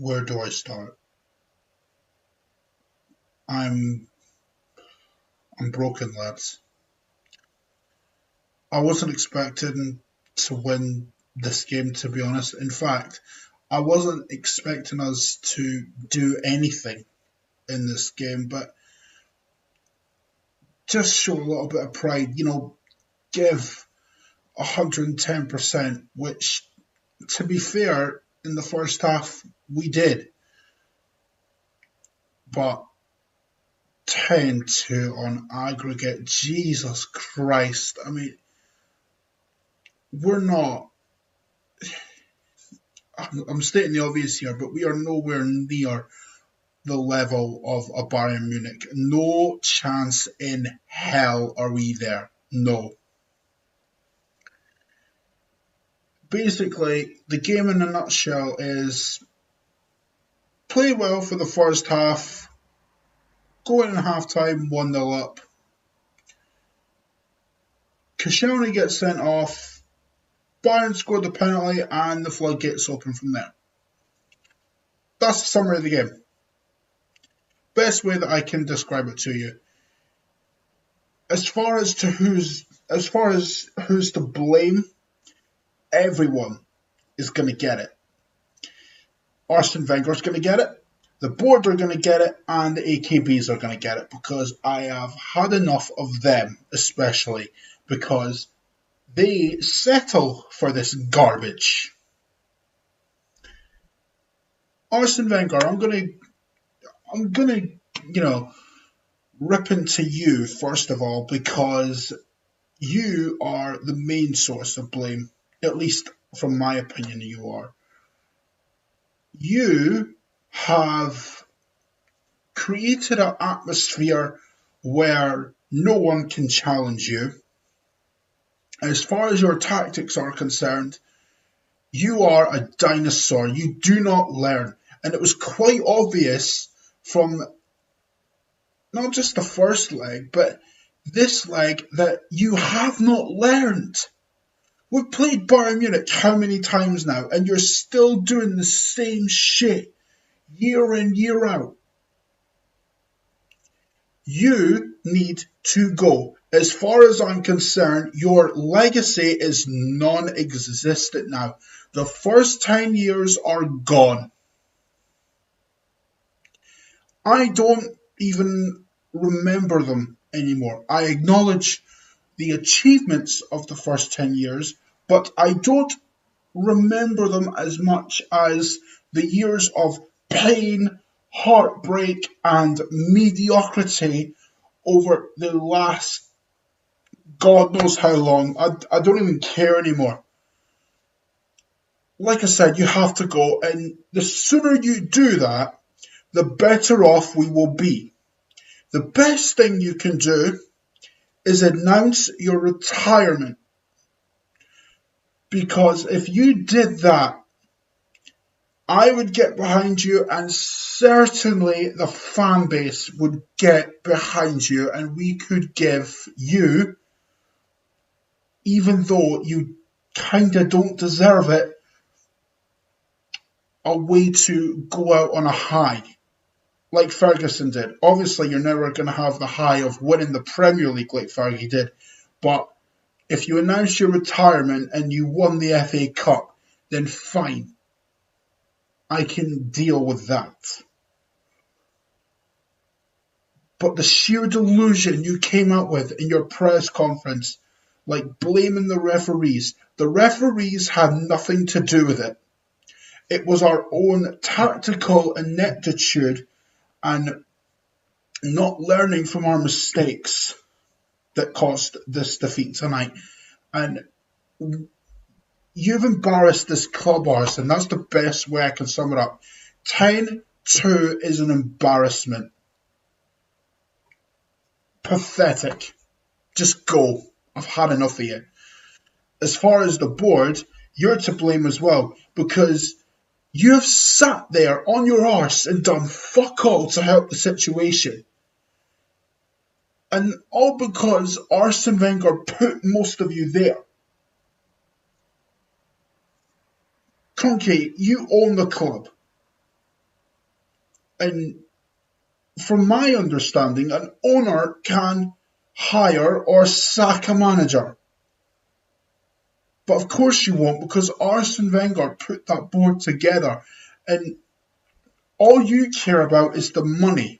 Where do I start? I'm I'm broken, lads. I wasn't expecting to win this game, to be honest. In fact, I wasn't expecting us to do anything in this game, but just show a little bit of pride. Give 110%, which, to be fair, in the first half we did, but 10-2 on aggregate. Jesus Christ. I mean, we're not. I'm stating the obvious here, but we are nowhere near the level of a Bayern Munich. No chance in hell are we there. No. Basically, the game in a nutshell is play well for the first half, go in half time 1-0 up. Koscielny gets sent off, Bayern scored the penalty, and the floodgates open from there. That's the summary of the game. Best way that I can describe it to you. As far as who's to blame, everyone is going to get it. Arsene Wenger's going to get it, the board are going to get it, and the AKBs are going to get it, because I have had enough of them, especially because they settle for this garbage. Arsene Wenger, I'm gonna rip into you first of all, because you are the main source of blame, at least from my opinion. You are. You have created an atmosphere where no one can challenge you. As far as your tactics are concerned, you are a dinosaur. You do not learn. And it was quite obvious from not just the first leg, but this leg, that you have not learned. We've played Bayern Munich how many times now, and you're still doing the same shit year in, year out. You need to go. As far as I'm concerned, your legacy is non-existent now. The first 10 years are gone. I don't even remember them anymore. I acknowledge the achievements of the first 10 years, but I don't remember them as much as the years of pain, heartbreak, and mediocrity over the last God knows how long. I don't even care anymore. Like I said, you have to go, and the sooner you do that, the better off we will be. The best thing you can do is announce your retirement. Because if you did that, I would get behind you, and certainly the fan base would get behind you, and we could give you, even though you kinda don't deserve it, a way to go out on a high, like Ferguson did. Obviously, you're never going to have the high of winning the Premier League like Fergie did, but if you announce your retirement and you won the FA Cup, then fine. I can deal with that. But the sheer delusion you came up with in your press conference, like blaming the referees had nothing to do with it. It was our own tactical ineptitude and not learning from our mistakes that caused this defeat tonight. And you've embarrassed this club, Arsene. That's the best way I can sum it up. 10-2 is an embarrassment. Pathetic. Just go. I've had enough of you. As far as the board, you're to blame as well, because you have sat there on your arse and done fuck all to help the situation. And all because Arsene Wenger put most of you there. Kroenke, you own the club. And from my understanding, an owner can hire or sack a manager. But of course you won't, because Arsene Wenger put that board together, and all you care about is the money.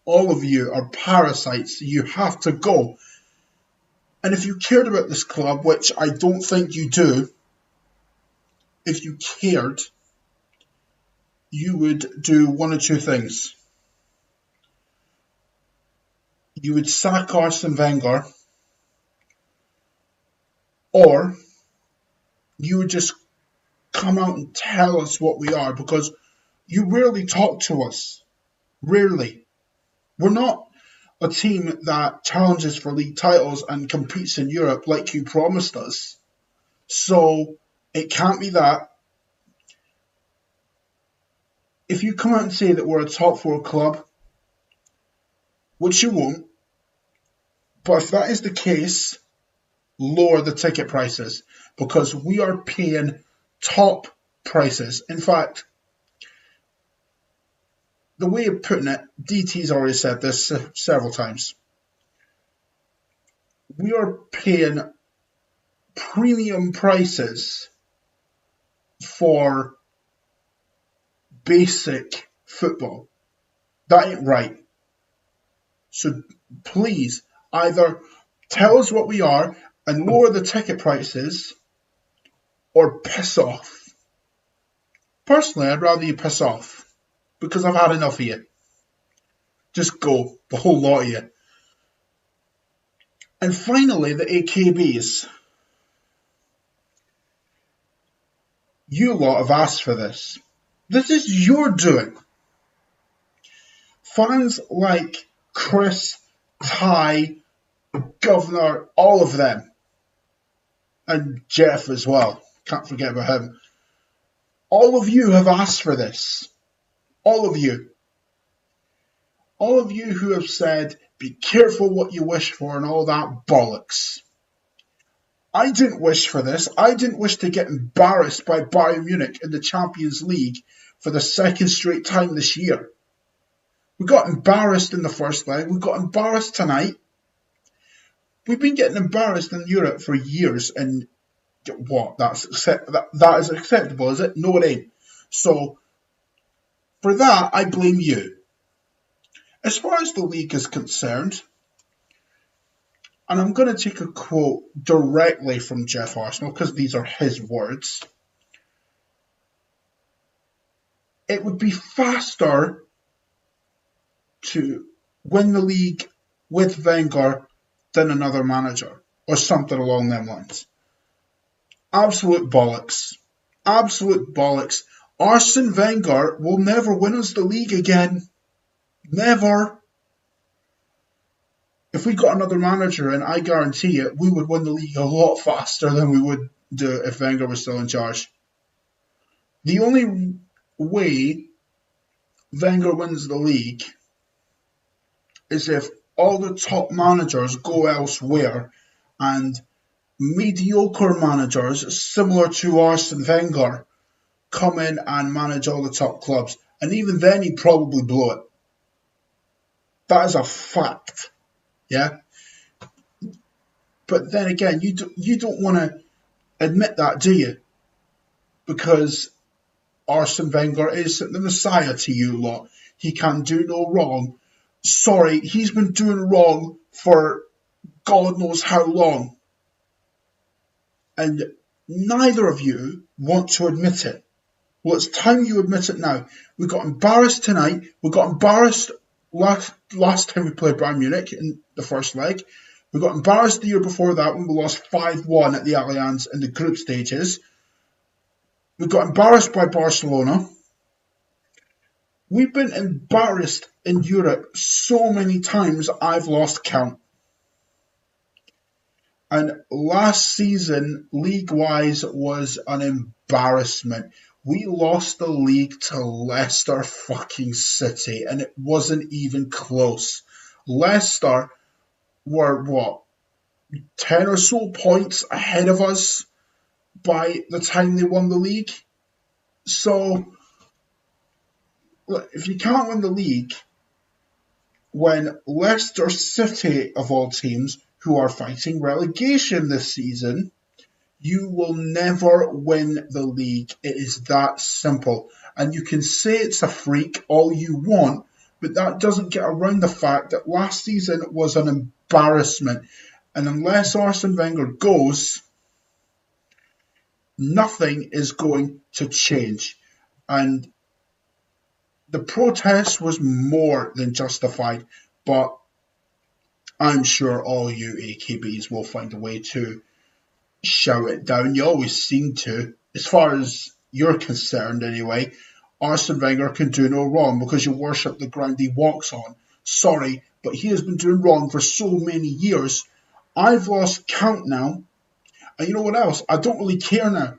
All of you are parasites. You have to go. And if you cared about this club, which I don't think you do, if you cared, you would do one of two things. You would sack Arsene Wenger, or you would just come out and tell us what we are, because you rarely talk to us. Rarely. We're not a team that challenges for league titles and competes in Europe like you promised us. So it can't be that. If you come out and say that we're a top four club, which you won't, but if that is the case, lower the ticket prices, because we are paying top prices. In fact, the way of putting it, DT's already said this several times. We are paying premium prices for basic football. That ain't right. So please, either tell us what we are and lower the ticket prices, or piss off. Personally, I'd rather you piss off, because I've had enough of you. Just go, the whole lot of you. And finally, the AKBs. You lot have asked for this. This is your doing. Fans like Chris, Ty, Governor, all of them, and Jeff as well, can't forget about him. All of you have asked for this. All of you. All of you who have said, be careful what you wish for and all that bollocks. I didn't wish for this. I didn't wish to get embarrassed by Bayern Munich in the Champions League for the second straight time this year. We got embarrassed in the first leg. We got embarrassed tonight. We've been getting embarrassed in Europe for years, and what? That is acceptable, is it? No, it ain't. So, for that, I blame you. As far as the league is concerned, and I'm going to take a quote directly from Jeff Arsenal, because these are his words. It would be faster to win the league with Wenger than another manager, or something along them lines. Absolute bollocks. Absolute bollocks. Arsene Wenger will never win us the league again. Never. If we got another manager, and I guarantee it, we would win the league a lot faster than we would do if Wenger was still in charge. The only way Wenger wins the league is if all the top managers go elsewhere and mediocre managers similar to Arsene Wenger come in and manage all the top clubs. And even then, he'd probably blow it. That is a fact. Yeah? But then again, you don't want to admit that, do you? Because Arsene Wenger is the Messiah to you lot. He can do no wrong. Sorry, he's been doing wrong for God knows how long. And neither of you want to admit it. Well, it's time you admit it now. We got embarrassed tonight. We got embarrassed last time we played Bayern Munich in the first leg. We got embarrassed the year before that when we lost 5-1 at the Allianz in the group stages. We got embarrassed by Barcelona. We've been embarrassed in Europe so many times I've lost count. And last season, league-wise, was an embarrassment. We lost the league to Leicester fucking City, and it wasn't even close. Leicester were, 10 or so points ahead of us by the time they won the league? So, if you can't win the league when Leicester City, of all teams, who are fighting relegation this season, you will never win the league. It is that simple. And you can say it's a freak all you want, but that doesn't get around the fact that last season was an embarrassment. And unless Arsene Wenger goes, nothing is going to change. And the protest was more than justified, but I'm sure all you AKBs will find a way to shout it down. You always seem to. As far as you're concerned, anyway, Arsene Wenger can do no wrong because you worship the ground he walks on. Sorry, but he has been doing wrong for so many years. I've lost count now. And you know what else? I don't really care now.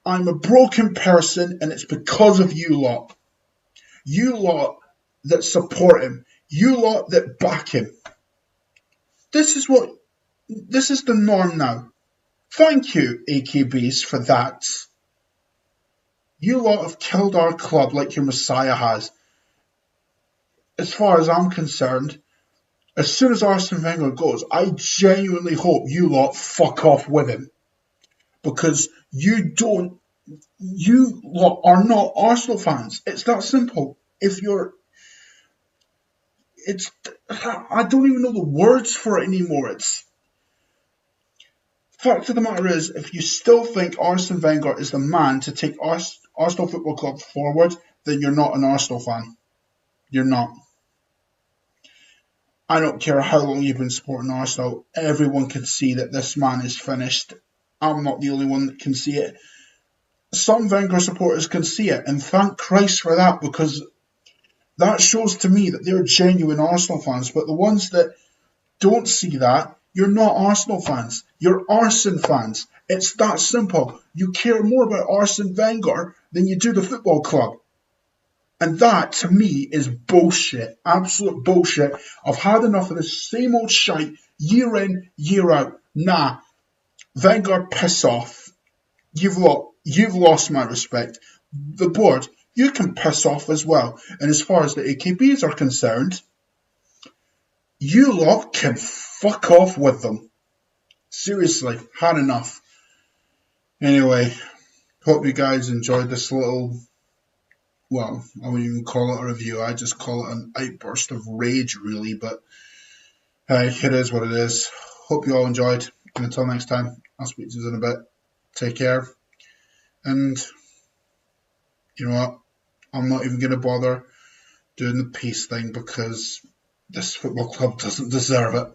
I'm a broken person, and it's because of you lot. You lot that support him. You lot that back him. This is the norm now. Thank you, AKBs, for that. You lot have killed our club like your Messiah has. As far as I'm concerned, as soon as Arsene Wenger goes, I genuinely hope you lot fuck off with him. Because you lot are not Arsenal fans. It's that simple. I don't even know the words for it anymore. Fact of the matter is, if you still think Arsene Wenger is the man to take Arsenal Football Club forward, then you're not an Arsenal fan. You're not. I don't care how long you've been supporting Arsenal. Everyone can see that this man is finished. I'm not the only one that can see it. Some Wenger supporters can see it, and thank Christ for that, because that shows to me that they're genuine Arsenal fans. But the ones that don't see that, you're not Arsenal fans. You're Arsene fans. It's that simple. You care more about Arsene Wenger than you do the football club. And that, to me, is bullshit. Absolute bullshit. I've had enough of this same old shite, year in, year out. Nah. Wenger, piss off. You've lost my respect. The board, you can piss off as well. And as far as the AKBs are concerned, you lot can fuck off with them. Seriously, had enough. Anyway, hope you guys enjoyed this little, well, I wouldn't even call it a review. I just call it an outburst of rage, really. But hey, it is what it is. Hope you all enjoyed. And until next time, I'll speak to you in a bit. Take care. And you know what? I'm not even going to bother doing the peace thing because this football club doesn't deserve it.